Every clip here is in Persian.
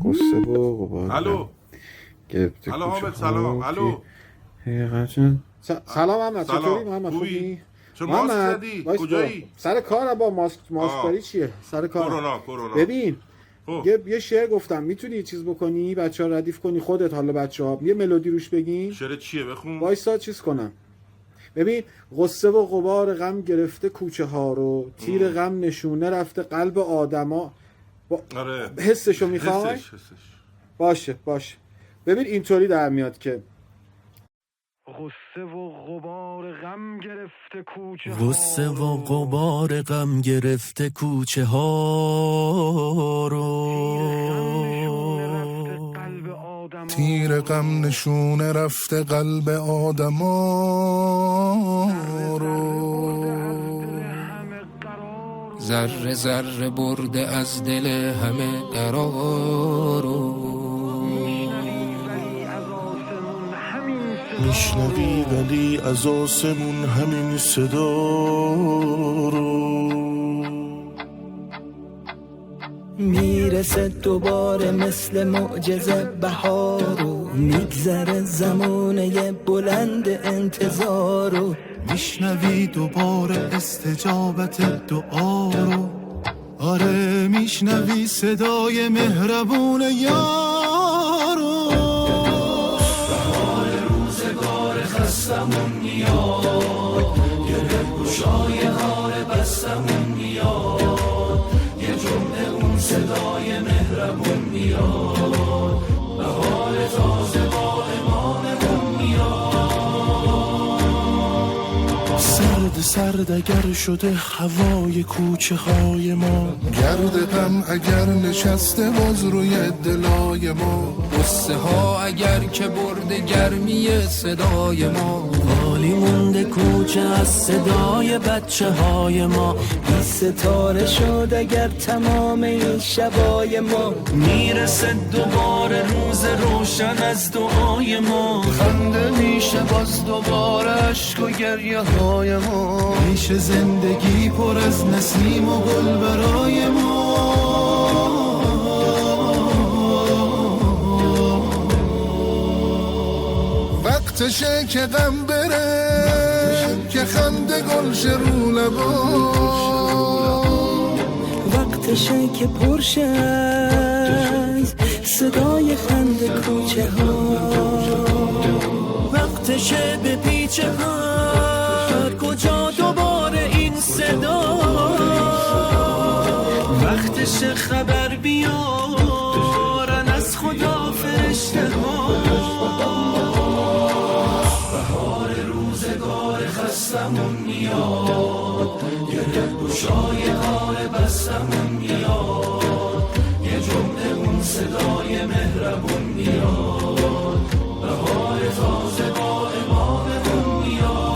قصه و غبار الو گرفته الو کوچه حامد سلام. ها الو سلام محمد، چطوری سلام. محمد؟ خوبی؟ چه ماسک محمد زدی؟ وایس کجایی؟ سر کارم با ماسک داری چیه؟ سر کار. کرونا. ببین خب. یه شعر گفتم، میتونی چیز بکنی بچه ها ردیف کنی خودت، حالا بچه ها یه ملودی روش بگین. شعر چیه بخون؟ وایسا چیز کنم. ببین غصه و غبار غم گرفته کوچه ها رو، تیر غم نشونه رفته قلب آدما. آره حسشو میخوای؟ حسش. باشه. ببین اینطوری در میاد که غصه و غبار غم گرفته کوچه ها، غصه و غبار غم گرفته کوچه ها رو، تیر غم نشونه رفته قلب آدما رو، ذره ذره برده از دل همه قرار رو، میشنوی ولی از آسمون همین صدا رو، میرسه دوباره مثل معجزه بهارو، میگذره زمانه بلند انتظارو، میشنوی دوباره استجابت دعا رو، آره میشنوی صدای مهربون یارو، بهار روزگار خستمون میاد، گره گوشای هار بستمون میاد، یه جمله اون صدای مهربون میاد، بهار تازه با اماممون میاد. سرد اگر شده هوای کوچه های ما، گرد غم اگر نشسته باز روی دلای ما، قصه ها اگر که برده گرمی صدای ما، خالی مونده کوچه از صدای بچه های ما، بی ستاره شد اگر تمام این شبای ما، میرسه دوباره روز روشن از دعای ما، خنده میشه باز دوباره عشق و گریه های ما، میشه زندگی پر از نسیم و گل برای ما. وقتشه که غم بره، که خنده گلش رو لبا، وقتشه که پرشه از صدای خنده کوچه ها، وقتشه به پیچ هر کجا دوباره این صدا، وقتشه خبر بیارن از خدا فرشته ها، بهار روزگار خستمون میاد، گره گوشای هار بستمون میاد، یه جمله اون صدای مهربون میاد، بهار تازه با اماممون میاد.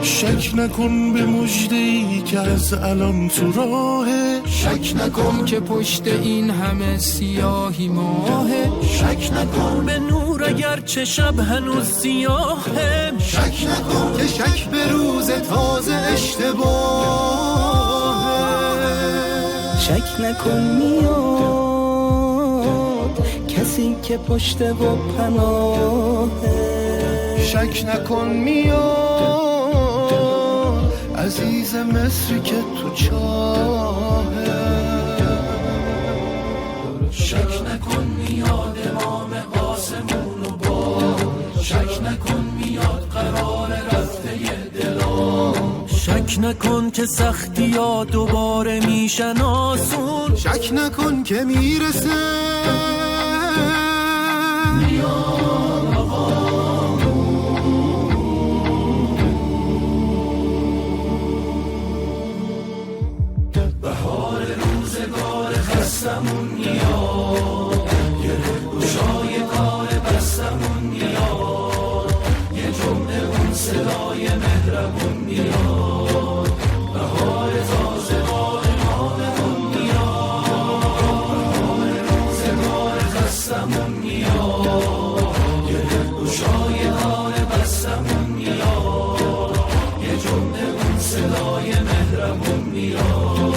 شک نکن به مژده‌ای که از الان تو راهه، شک نکن که پشت این همه سیاهی ماهه، شک نکن به نور اگر چه شب هنوز سیاهه، شک نکن که شک به روز تازه اشتباهه، شک نکن میاد کسی که پشت و پناهه، شک نکن میاد عزیز مصری که تو چاهه، شک نکن میاد امام آسمون و با، شک نکن میاد قرار رفته دلا، شک نکن که سختی ها دوباره میشن آسون، شک نکن که میرسه میاد بهار روزگار خستمون میاد، گره گوشای کار بستمون میاد، یه جمله اون صدای مهربون میاد، بهار تازه با اماممون میاد، بهار روزگار خستمون میاد، گره گوشای کار بستمون میاد، یه جمله اون صدای مهربون میاد.